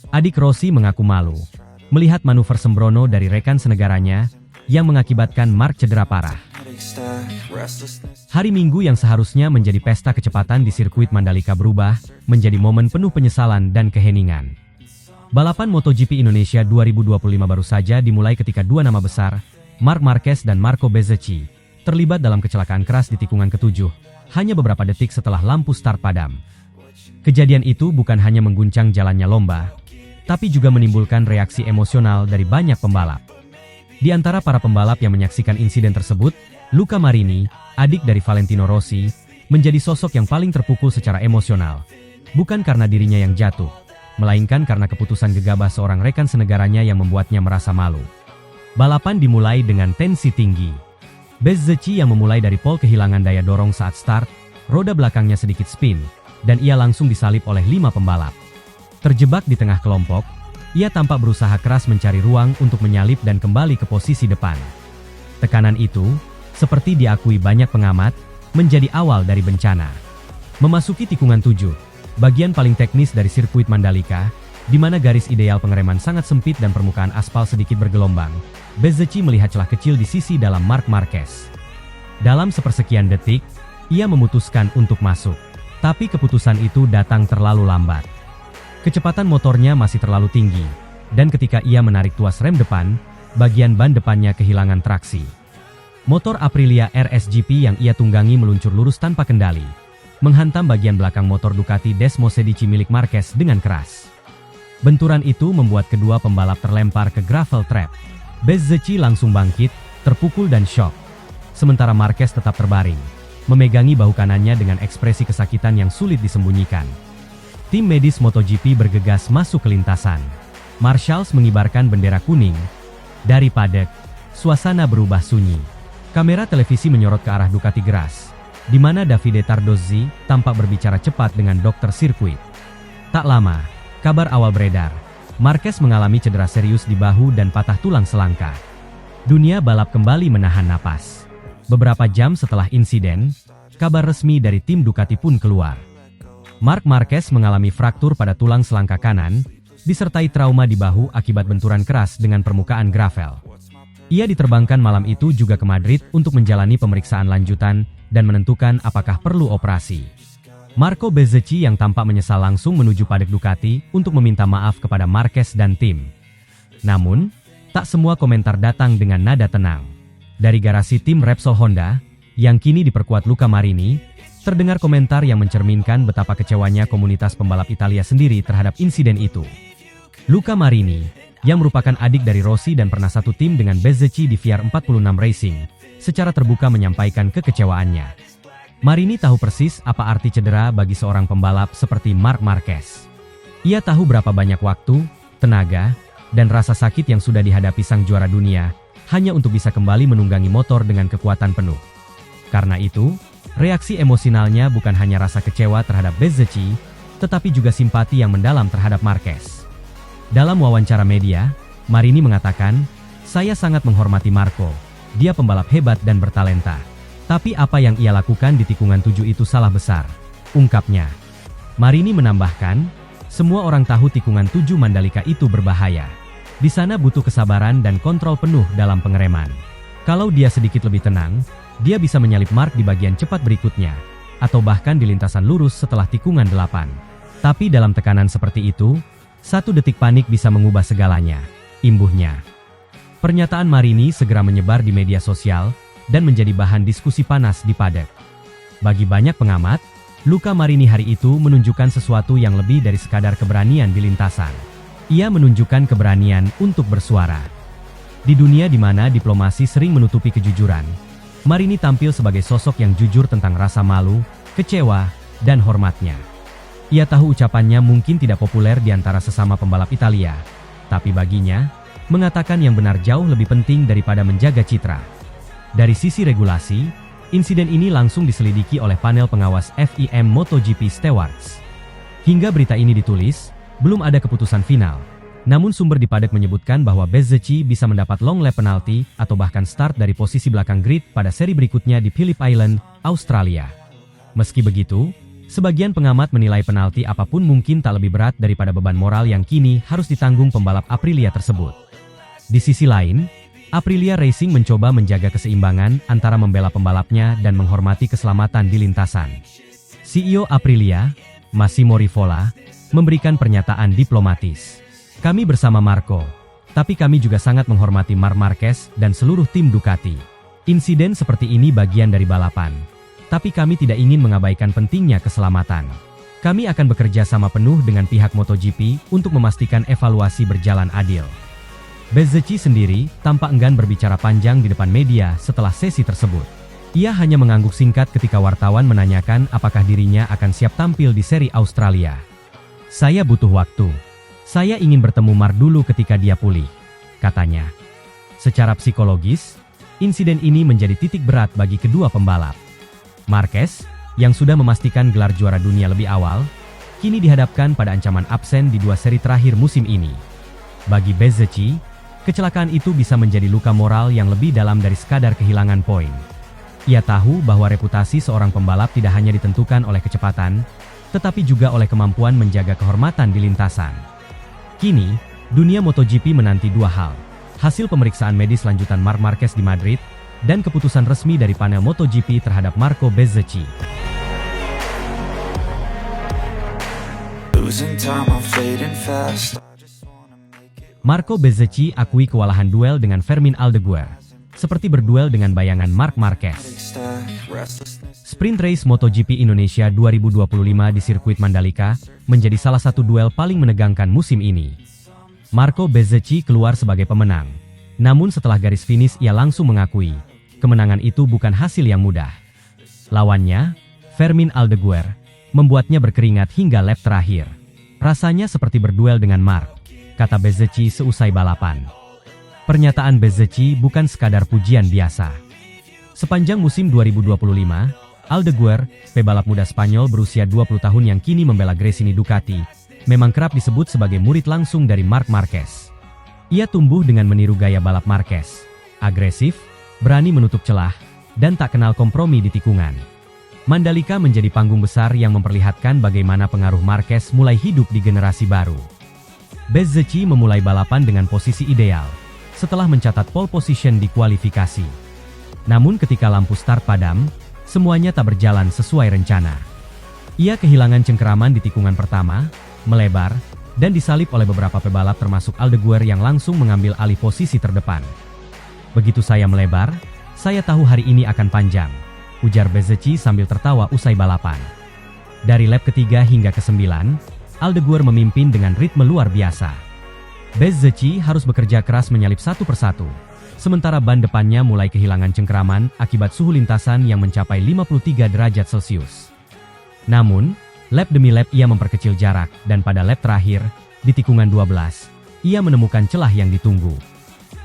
Adik Rossi mengaku malu melihat manuver sembrono dari rekan senegaranya yang mengakibatkan Mark cedera parah. Hari Minggu yang seharusnya menjadi pesta kecepatan di sirkuit Mandalika berubah menjadi momen penuh penyesalan dan keheningan. Balapan MotoGP Indonesia 2025 baru saja dimulai ketika dua nama besar, Marc Marquez dan Marco Bezzecchi, terlibat dalam kecelakaan keras di tikungan ketujuh, hanya beberapa detik setelah lampu start padam. Kejadian itu bukan hanya mengguncang jalannya lomba, tapi juga menimbulkan reaksi emosional dari banyak pembalap. Di antara para pembalap yang menyaksikan insiden tersebut, Luca Marini, adik dari Valentino Rossi, menjadi sosok yang paling terpukul secara emosional. Bukan karena dirinya yang jatuh, melainkan karena keputusan gegabah seorang rekan senegaranya yang membuatnya merasa malu. Balapan dimulai dengan tensi tinggi. Bezzecchi yang memulai dari pole kehilangan daya dorong saat start, roda belakangnya sedikit spin, dan ia langsung disalip oleh 5 pembalap. Terjebak di tengah kelompok, ia tampak berusaha keras mencari ruang untuk menyalip dan kembali ke posisi depan. Tekanan itu, seperti diakui banyak pengamat, menjadi awal dari bencana. Memasuki tikungan 7, bagian paling teknis dari sirkuit Mandalika, di mana garis ideal pengereman sangat sempit dan permukaan aspal sedikit bergelombang, Bezzecchi melihat celah kecil di sisi dalam Marc Marquez. Dalam sepersekian detik, ia memutuskan untuk masuk. Tapi keputusan itu datang terlalu lambat. Kecepatan motornya masih terlalu tinggi, dan ketika ia menarik tuas rem depan, bagian ban depannya kehilangan traksi. Motor Aprilia RSGP yang ia tunggangi meluncur lurus tanpa kendali, menghantam bagian belakang motor Ducati Desmosedici milik Marquez dengan keras. Benturan itu membuat kedua pembalap terlempar ke gravel trap. Bezzecchi langsung bangkit, terpukul dan syok. Sementara Marquez tetap terbaring, memegangi bahu kanannya dengan ekspresi kesakitan yang sulit disembunyikan. Tim medis MotoGP bergegas masuk ke lintasan. Marshals mengibarkan bendera kuning. Dari paddock, suasana berubah sunyi. Kamera televisi menyorot ke arah Ducati Gras, di mana Davide Tardozzi tampak berbicara cepat dengan dokter sirkuit. Tak lama, kabar awal beredar. Marquez mengalami cedera serius di bahu dan patah tulang selangka. Dunia balap kembali menahan napas. Beberapa jam setelah insiden, kabar resmi dari tim Ducati pun keluar. Marc Marquez mengalami fraktur pada tulang selangka kanan, disertai trauma di bahu akibat benturan keras dengan permukaan gravel. Ia diterbangkan malam itu juga ke Madrid untuk menjalani pemeriksaan lanjutan dan menentukan apakah perlu operasi. Marco Bezzecchi yang tampak menyesal langsung menuju paddock Ducati untuk meminta maaf kepada Marquez dan tim. Namun, tak semua komentar datang dengan nada tenang. Dari garasi tim Repsol Honda, yang kini diperkuat Luca Marini, terdengar komentar yang mencerminkan betapa kecewanya komunitas pembalap Italia sendiri terhadap insiden itu. Luca Marini, yang merupakan adik dari Rossi dan pernah satu tim dengan Bezzecchi di VR46 Racing, secara terbuka menyampaikan kekecewaannya. Marini tahu persis apa arti cedera bagi seorang pembalap seperti Marc Marquez. Ia tahu berapa banyak waktu, tenaga, dan rasa sakit yang sudah dihadapi sang juara dunia, hanya untuk bisa kembali menunggangi motor dengan kekuatan penuh. Karena itu, reaksi emosionalnya bukan hanya rasa kecewa terhadap Bezzecchi, tetapi juga simpati yang mendalam terhadap Marquez. Dalam wawancara media, Marini mengatakan, "Saya sangat menghormati Marco. Dia pembalap hebat dan bertalenta. Tapi apa yang ia lakukan di tikungan 7 itu salah besar," ungkapnya. Marini menambahkan, "Semua orang tahu tikungan 7 Mandalika itu berbahaya. Di sana butuh kesabaran dan kontrol penuh dalam pengereman. Kalau dia sedikit lebih tenang, dia bisa menyalip Marc di bagian cepat berikutnya, atau bahkan di lintasan lurus setelah tikungan 8. Tapi dalam tekanan seperti itu, 1 detik panik bisa mengubah segalanya," imbuhnya. Pernyataan Marini segera menyebar di media sosial dan menjadi bahan diskusi panas di paddock. Bagi banyak pengamat, Luca Marini hari itu menunjukkan sesuatu yang lebih dari sekadar keberanian di lintasan. Ia menunjukkan keberanian untuk bersuara. Di dunia di mana diplomasi sering menutupi kejujuran, Marini tampil sebagai sosok yang jujur tentang rasa malu, kecewa, dan hormatnya. Ia tahu ucapannya mungkin tidak populer di antara sesama pembalap Italia, tapi baginya, mengatakan yang benar jauh lebih penting daripada menjaga citra. Dari sisi regulasi, insiden ini langsung diselidiki oleh panel pengawas FIM MotoGP Stewards. Hingga berita ini ditulis, belum ada keputusan final. Namun sumber di paddock menyebutkan bahwa Bezzecchi bisa mendapat long lap penalti atau bahkan start dari posisi belakang grid pada seri berikutnya di Phillip Island, Australia. Meski begitu, Sebagian pengamat menilai penalti apapun mungkin tak lebih berat daripada beban moral yang kini harus ditanggung pembalap Aprilia tersebut. Di sisi lain, Aprilia Racing mencoba menjaga keseimbangan antara membela pembalapnya dan menghormati keselamatan di lintasan. CEO Aprilia, Massimo Rivola, memberikan pernyataan diplomatis. Kami bersama Marco, tapi kami juga sangat menghormati Marc Marquez dan seluruh tim Ducati. Insiden seperti ini bagian dari balapan. Tapi kami tidak ingin mengabaikan pentingnya keselamatan. Kami akan bekerja sama penuh dengan pihak MotoGP untuk memastikan evaluasi berjalan adil. Bezzecchi sendiri tampak enggan berbicara panjang di depan media setelah sesi tersebut. Ia hanya mengangguk singkat ketika wartawan menanyakan apakah dirinya akan siap tampil di seri Australia. Saya butuh waktu. Saya ingin bertemu Marc dulu ketika dia pulih, katanya. Secara psikologis, insiden ini menjadi titik berat bagi kedua pembalap. Marquez, yang sudah memastikan gelar juara dunia lebih awal, kini dihadapkan pada ancaman absen di 2 seri terakhir musim ini. Bagi Bezzecchi, kecelakaan itu bisa menjadi luka moral yang lebih dalam dari sekadar kehilangan poin. Ia tahu bahwa reputasi seorang pembalap tidak hanya ditentukan oleh kecepatan, tetapi juga oleh kemampuan menjaga kehormatan di lintasan. Kini, dunia MotoGP menanti 2 hal. Hasil pemeriksaan medis lanjutan Marc Marquez di Madrid, dan keputusan resmi dari panel MotoGP terhadap Marco Bezzecchi. Marco Bezzecchi akui kewalahan duel dengan Fermin Aldeguer, seperti berduel dengan bayangan Marc Marquez. Sprint Race MotoGP Indonesia 2025 di sirkuit Mandalika menjadi salah satu duel paling menegangkan musim ini. Marco Bezzecchi keluar sebagai pemenang. Namun setelah garis finish ia langsung mengakui, kemenangan itu bukan hasil yang mudah. Lawannya, Fermin Aldeguer, membuatnya berkeringat hingga lap terakhir. Rasanya seperti berduel dengan Marc, kata Bezzecchi seusai balapan. Pernyataan Bezzecchi bukan sekadar pujian biasa. Sepanjang musim 2025, Aldeguer, pebalap muda Spanyol berusia 20 tahun yang kini membela Gresini Ducati, memang kerap disebut sebagai murid langsung dari Marc Marquez. Ia tumbuh dengan meniru gaya balap Marquez, agresif, berani menutup celah, dan tak kenal kompromi di tikungan. Mandalika menjadi panggung besar yang memperlihatkan bagaimana pengaruh Marquez mulai hidup di generasi baru. Bezzecchi memulai balapan dengan posisi ideal, setelah mencatat pole position di kualifikasi. Namun ketika lampu start padam, semuanya tak berjalan sesuai rencana. Ia kehilangan cengkeraman di tikungan pertama, melebar, dan disalip oleh beberapa pebalap termasuk Aldeguer yang langsung mengambil alih posisi terdepan. Begitu saya melebar, saya tahu hari ini akan panjang, ujar Bezzecchi sambil tertawa usai balapan. Dari lap ketiga hingga ke-9, Aldeguer memimpin dengan ritme luar biasa. Bezzecchi harus bekerja keras menyalip satu persatu, sementara ban depannya mulai kehilangan cengkeraman akibat suhu lintasan yang mencapai 53 derajat Celcius. Namun, lap demi lap ia memperkecil jarak, dan pada lap terakhir, di tikungan 12, ia menemukan celah yang ditunggu.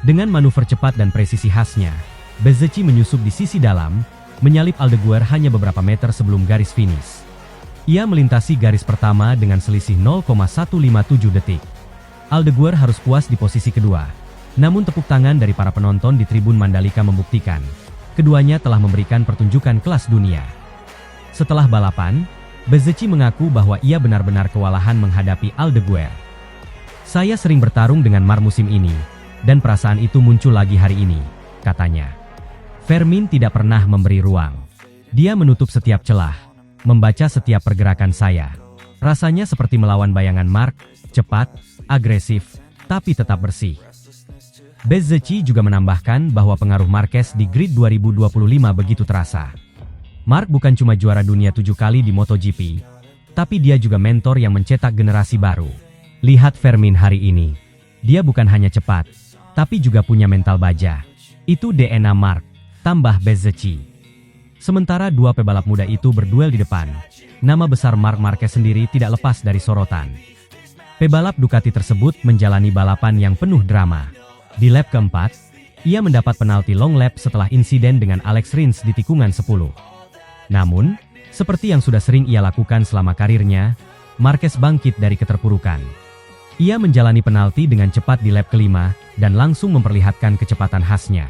Dengan manuver cepat dan presisi khasnya, Bezzecchi menyusup di sisi dalam, menyalip Aldeguer hanya beberapa meter sebelum garis finish. Ia melintasi garis pertama dengan selisih 0,157 detik. Aldeguer harus puas di posisi kedua. Namun tepuk tangan dari para penonton di tribun Mandalika membuktikan, keduanya telah memberikan pertunjukan kelas dunia. Setelah balapan, Bezzecchi mengaku bahwa ia benar-benar kewalahan menghadapi Aldeguer. Saya sering bertarung dengan Marc musim ini, dan perasaan itu muncul lagi hari ini, katanya. Fermin tidak pernah memberi ruang. Dia menutup setiap celah, membaca setiap pergerakan saya. Rasanya seperti melawan bayangan Marc, cepat, agresif, tapi tetap bersih. Bezzecchi juga menambahkan bahwa pengaruh Marquez di grid 2025 begitu terasa. Marc bukan cuma juara dunia 7 kali di MotoGP, tapi dia juga mentor yang mencetak generasi baru. Lihat Fermin hari ini. Dia bukan hanya cepat, tapi juga punya mental baja. Itu DNA Marc, tambah Bezzecchi. Sementara dua pebalap muda itu berduel di depan, nama besar Marc Marquez sendiri tidak lepas dari sorotan. Pebalap Ducati tersebut menjalani balapan yang penuh drama. Di lap keempat, ia mendapat penalti long lap setelah insiden dengan Alex Rins di tikungan 10. Namun, seperti yang sudah sering ia lakukan selama karirnya, Marquez bangkit dari keterpurukan. Ia menjalani penalti dengan cepat di lap kelima dan langsung memperlihatkan kecepatan khasnya.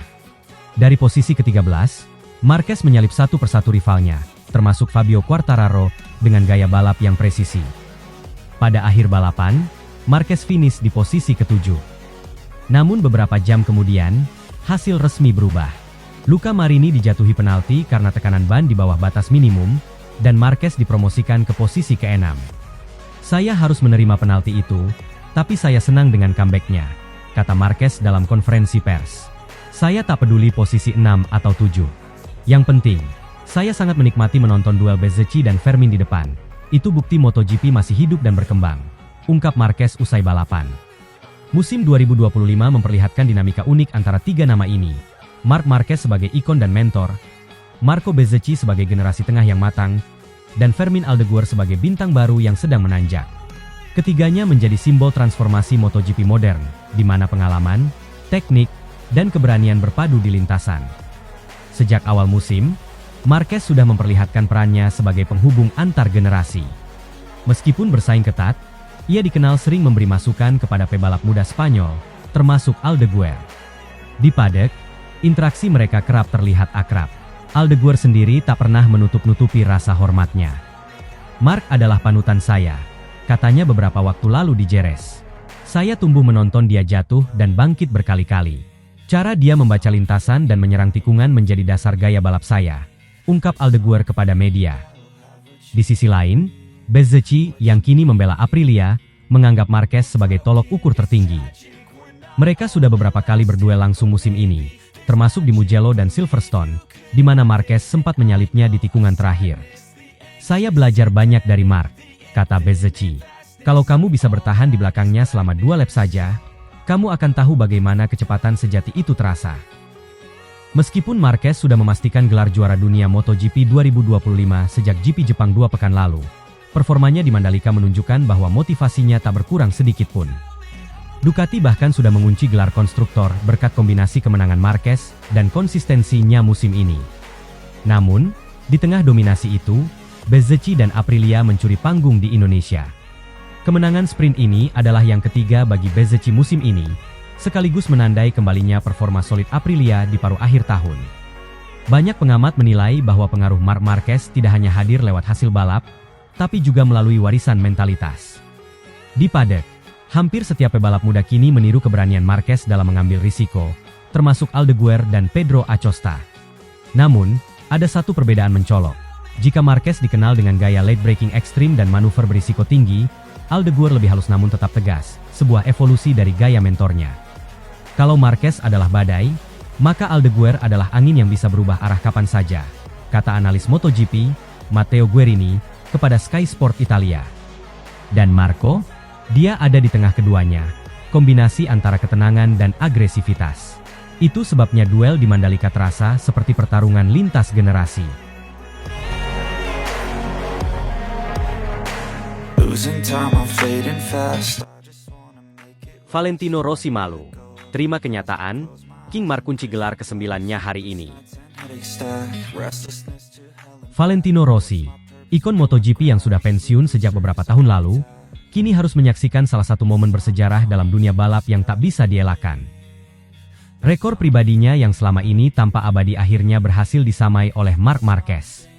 Dari posisi ke-13, Marquez menyalip satu persatu rivalnya, termasuk Fabio Quartararo, dengan gaya balap yang presisi. Pada akhir balapan, Marquez finish di posisi ketujuh. Namun beberapa jam kemudian, hasil resmi berubah. Luca Marini dijatuhi penalti karena tekanan ban di bawah batas minimum, dan Marquez dipromosikan ke posisi ke-6. "Saya harus menerima penalti itu, tapi saya senang dengan comeback-nya," kata Marquez dalam konferensi pers. "Saya tak peduli posisi 6 atau 7. Yang penting, saya sangat menikmati menonton duel Bezzecchi dan Vermin di depan. Itu bukti MotoGP masih hidup dan berkembang," ungkap Marquez usai balapan. Musim 2025 memperlihatkan dinamika unik antara tiga nama ini. Marc Marquez sebagai ikon dan mentor, Marco Bezzecchi sebagai generasi tengah yang matang, dan Fermin Aldeguer sebagai bintang baru yang sedang menanjak. Ketiganya menjadi simbol transformasi MotoGP modern, di mana pengalaman, teknik, dan keberanian berpadu di lintasan. Sejak awal musim, Marquez sudah memperlihatkan perannya sebagai penghubung antar generasi. Meskipun bersaing ketat, ia dikenal sering memberi masukan kepada pebalap muda Spanyol, termasuk Aldeguer. Di paddock, interaksi mereka kerap terlihat akrab. Aldeguer sendiri tak pernah menutup-nutupi rasa hormatnya. "Marc adalah panutan saya," katanya beberapa waktu lalu di Jerez. "Saya tumbuh menonton dia jatuh dan bangkit berkali-kali. Cara dia membaca lintasan dan menyerang tikungan menjadi dasar gaya balap saya," ungkap Aldeguer kepada media. Di sisi lain, Bezzecchi yang kini membela Aprilia, menganggap Marquez sebagai tolok ukur tertinggi. Mereka sudah beberapa kali berduel langsung musim ini, termasuk di Mugello dan Silverstone, di mana Marquez sempat menyalipnya di tikungan terakhir. "Saya belajar banyak dari Marc," kata Bezzecchi. "Kalau kamu bisa bertahan di belakangnya selama 2 lap saja, kamu akan tahu bagaimana kecepatan sejati itu terasa." Meskipun Marquez sudah memastikan gelar juara dunia MotoGP 2025 sejak GP Jepang 2 pekan lalu, performanya di Mandalika menunjukkan bahwa motivasinya tak berkurang sedikit pun. Ducati bahkan sudah mengunci gelar konstruktor berkat kombinasi kemenangan Marquez dan konsistensinya musim ini. Namun, di tengah dominasi itu, Bezzecchi dan Aprilia mencuri panggung di Indonesia. Kemenangan sprint ini adalah yang ketiga bagi Bezzecchi musim ini, sekaligus menandai kembalinya performa solid Aprilia di paruh akhir tahun. Banyak pengamat menilai bahwa pengaruh Marc Marquez tidak hanya hadir lewat hasil balap, tapi juga melalui warisan mentalitas. Di paddock, hampir setiap pebalap muda kini meniru keberanian Marquez dalam mengambil risiko, termasuk Aldeguer dan Pedro Acosta. Namun, ada satu perbedaan mencolok. Jika Marquez dikenal dengan gaya late braking ekstrim dan manuver berisiko tinggi, Aldeguer lebih halus namun tetap tegas, sebuah evolusi dari gaya mentornya. Kalau Marquez adalah badai, maka Aldeguer adalah angin yang bisa berubah arah kapan saja, kata analis MotoGP, Matteo Guerini, kepada Sky Sport Italia. Dan Marco, dia ada di tengah keduanya, kombinasi antara ketenangan dan agresivitas. Itu sebabnya duel di Mandalika terasa seperti pertarungan lintas generasi. Valentino Rossi malu. Terima kenyataan, King Marc kunci gelar ke-9-nya hari ini. Valentino Rossi, ikon MotoGP yang sudah pensiun sejak beberapa tahun lalu, kini harus menyaksikan salah satu momen bersejarah dalam dunia balap yang tak bisa dielakkan. Rekor pribadinya yang selama ini tanpa abadi akhirnya berhasil disamai oleh Marc Marquez.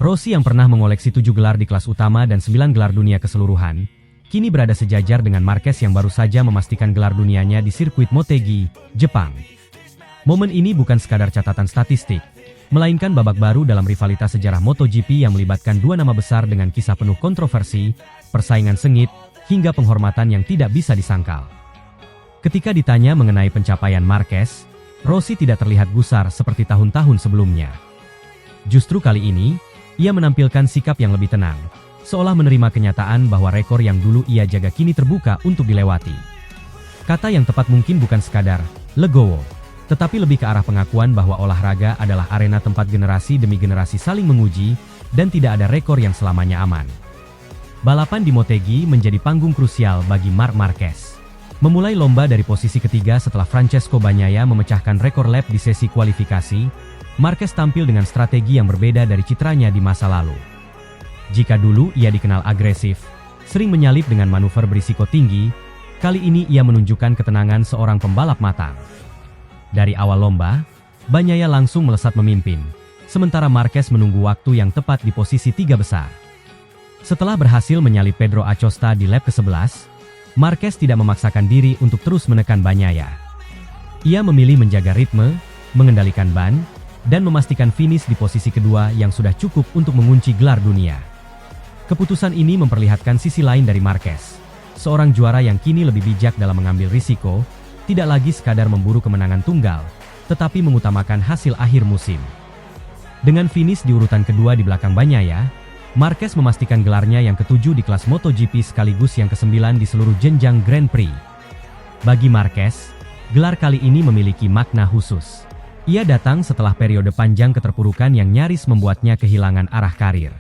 Rossi yang pernah mengoleksi 7 gelar di kelas utama dan 9 gelar dunia keseluruhan, kini berada sejajar dengan Marquez yang baru saja memastikan gelar dunianya di sirkuit Motegi, Jepang. Momen ini bukan sekadar catatan statistik, melainkan babak baru dalam rivalitas sejarah MotoGP yang melibatkan dua nama besar dengan kisah penuh kontroversi, persaingan sengit, hingga penghormatan yang tidak bisa disangkal. Ketika ditanya mengenai pencapaian Marquez, Rossi tidak terlihat gusar seperti tahun-tahun sebelumnya. Justru kali ini, ia menampilkan sikap yang lebih tenang, seolah menerima kenyataan bahwa rekor yang dulu ia jaga kini terbuka untuk dilewati. Kata yang tepat mungkin bukan sekadar legowo, tetapi lebih ke arah pengakuan bahwa olahraga adalah arena tempat generasi demi generasi saling menguji, dan tidak ada rekor yang selamanya aman. Balapan di Motegi menjadi panggung krusial bagi Marc Marquez. Memulai lomba dari posisi ketiga setelah Francesco Bagnaia memecahkan rekor lap di sesi kualifikasi, Marquez tampil dengan strategi yang berbeda dari citranya di masa lalu. Jika dulu ia dikenal agresif, sering menyalip dengan manuver berisiko tinggi, kali ini ia menunjukkan ketenangan seorang pembalap matang. Dari awal lomba, Bagnaia langsung melesat memimpin, sementara Marquez menunggu waktu yang tepat di posisi 3 besar. Setelah berhasil menyalip Pedro Acosta di lap ke-11, Marquez tidak memaksakan diri untuk terus menekan Bagnaia. Ia memilih menjaga ritme, mengendalikan ban, dan memastikan finish di posisi kedua yang sudah cukup untuk mengunci gelar dunia. Keputusan ini memperlihatkan sisi lain dari Marquez, seorang juara yang kini lebih bijak dalam mengambil risiko, tidak lagi sekadar memburu kemenangan tunggal, tetapi mengutamakan hasil akhir musim. Dengan finish di urutan kedua di belakang Bagnaia, Marquez memastikan gelarnya yang ke-7 di kelas MotoGP sekaligus yang ke-9 di seluruh jenjang Grand Prix. Bagi Marquez, gelar kali ini memiliki makna khusus. Ia datang setelah periode panjang keterpurukan yang nyaris membuatnya kehilangan arah karir.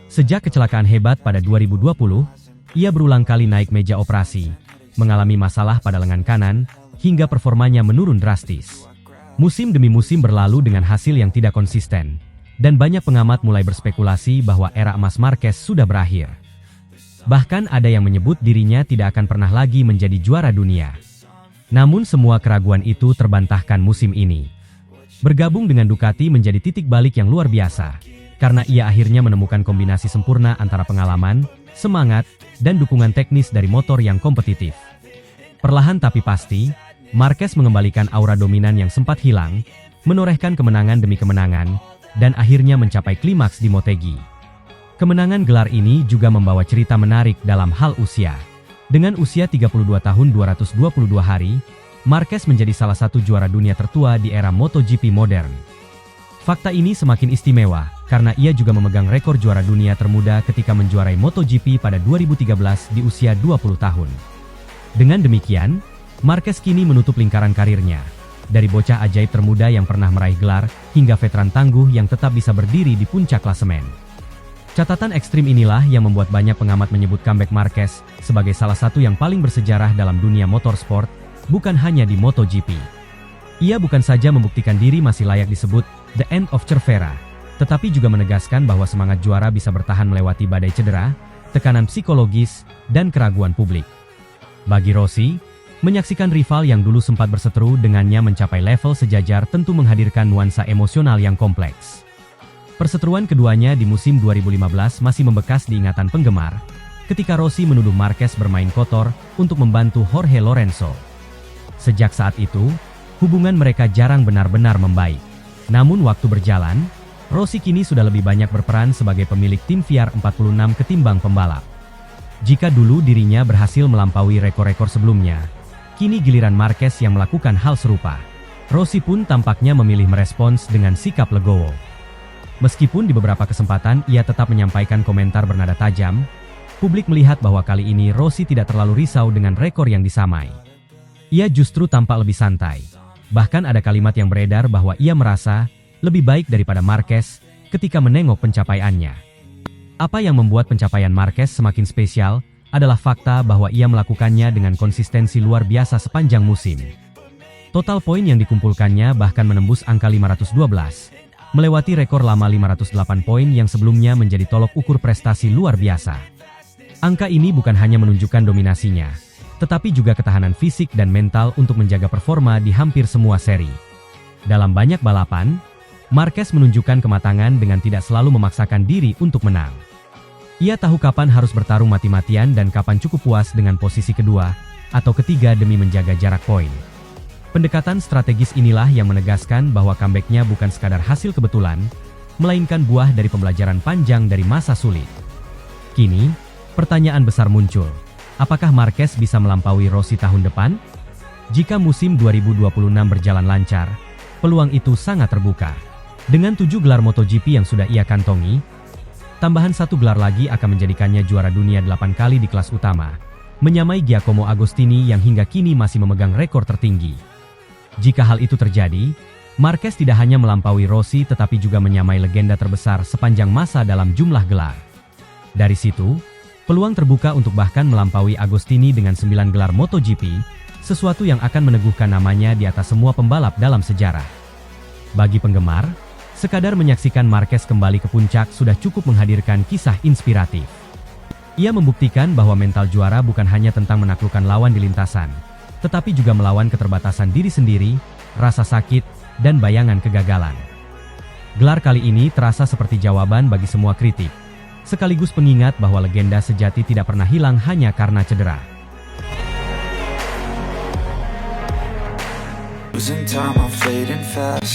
Sejak kecelakaan hebat pada 2020, ia berulang kali naik meja operasi, mengalami masalah pada lengan kanan, hingga performanya menurun drastis. Musim demi musim berlalu dengan hasil yang tidak konsisten, dan banyak pengamat mulai berspekulasi bahwa era emas Marquez sudah berakhir. Bahkan ada yang menyebut dirinya tidak akan pernah lagi menjadi juara dunia. Namun semua keraguan itu terbantahkan musim ini. Bergabung dengan Ducati menjadi titik balik yang luar biasa, karena ia akhirnya menemukan kombinasi sempurna antara pengalaman, semangat, dan dukungan teknis dari motor yang kompetitif. Perlahan tapi pasti, Marquez mengembalikan aura dominan yang sempat hilang, menorehkan kemenangan demi kemenangan, dan akhirnya mencapai klimaks di Motegi. Kemenangan gelar ini juga membawa cerita menarik dalam hal usia. Dengan usia 32 tahun 222 hari, Marquez menjadi salah satu juara dunia tertua di era MotoGP modern. Fakta ini semakin istimewa, karena ia juga memegang rekor juara dunia termuda ketika menjuarai MotoGP pada 2013 di usia 20 tahun. Dengan demikian, Marquez kini menutup lingkaran karirnya. Dari bocah ajaib termuda yang pernah meraih gelar, hingga veteran tangguh yang tetap bisa berdiri di puncak klasemen. Catatan ekstrim inilah yang membuat banyak pengamat menyebut comeback Marquez sebagai salah satu yang paling bersejarah dalam dunia motorsport, bukan hanya di MotoGP. Ia bukan saja membuktikan diri masih layak disebut The End of Cervera, tetapi juga menegaskan bahwa semangat juara bisa bertahan melewati badai cedera, tekanan psikologis, dan keraguan publik. Bagi Rossi, menyaksikan rival yang dulu sempat berseteru dengannya mencapai level sejajar tentu menghadirkan nuansa emosional yang kompleks. Perseteruan keduanya di musim 2015 masih membekas di ingatan penggemar, ketika Rossi menuduh Marquez bermain kotor untuk membantu Jorge Lorenzo. Sejak saat itu, hubungan mereka jarang benar-benar membaik. Namun waktu berjalan, Rossi kini sudah lebih banyak berperan sebagai pemilik tim VR46 ketimbang pembalap. Jika dulu dirinya berhasil melampaui rekor-rekor sebelumnya, kini giliran Marquez yang melakukan hal serupa. Rossi pun tampaknya memilih merespons dengan sikap legowo. Meskipun di beberapa kesempatan ia tetap menyampaikan komentar bernada tajam, publik melihat bahwa kali ini Rossi tidak terlalu risau dengan rekor yang disamai. Ia justru tampak lebih santai. Bahkan ada kalimat yang beredar bahwa ia merasa lebih baik daripada Marquez ketika menengok pencapaiannya. Apa yang membuat pencapaian Marquez semakin spesial adalah fakta bahwa ia melakukannya dengan konsistensi luar biasa sepanjang musim. Total poin yang dikumpulkannya bahkan menembus angka 512, melewati rekor lama 508 poin yang sebelumnya menjadi tolok ukur prestasi luar biasa. Angka ini bukan hanya menunjukkan dominasinya, tetapi juga ketahanan fisik dan mental untuk menjaga performa di hampir semua seri. Dalam banyak balapan, Marquez menunjukkan kematangan dengan tidak selalu memaksakan diri untuk menang. Ia tahu kapan harus bertarung mati-matian dan kapan cukup puas dengan posisi kedua atau ketiga demi menjaga jarak poin. Pendekatan strategis inilah yang menegaskan bahwa comeback-nya bukan sekadar hasil kebetulan, melainkan buah dari pembelajaran panjang dari masa sulit. Kini, pertanyaan besar muncul. Apakah Marquez bisa melampaui Rossi tahun depan? Jika musim 2026 berjalan lancar, peluang itu sangat terbuka. Dengan 7 gelar MotoGP yang sudah ia kantongi, tambahan 1 gelar lagi akan menjadikannya juara dunia 8 kali di kelas utama, menyamai Giacomo Agostini yang hingga kini masih memegang rekor tertinggi. Jika hal itu terjadi, Marquez tidak hanya melampaui Rossi tetapi juga menyamai legenda terbesar sepanjang masa dalam jumlah gelar. Dari situ, peluang terbuka untuk bahkan melampaui Agostini dengan 9 gelar MotoGP, sesuatu yang akan meneguhkan namanya di atas semua pembalap dalam sejarah. Bagi penggemar, sekadar menyaksikan Marquez kembali ke puncak sudah cukup menghadirkan kisah inspiratif. Ia membuktikan bahwa mental juara bukan hanya tentang menaklukkan lawan di lintasan, tetapi juga melawan keterbatasan diri sendiri, rasa sakit, dan bayangan kegagalan. Gelar kali ini terasa seperti jawaban bagi semua kritik, sekaligus pengingat bahwa legenda sejati tidak pernah hilang hanya karena cedera. Losing time, I'm fading fast.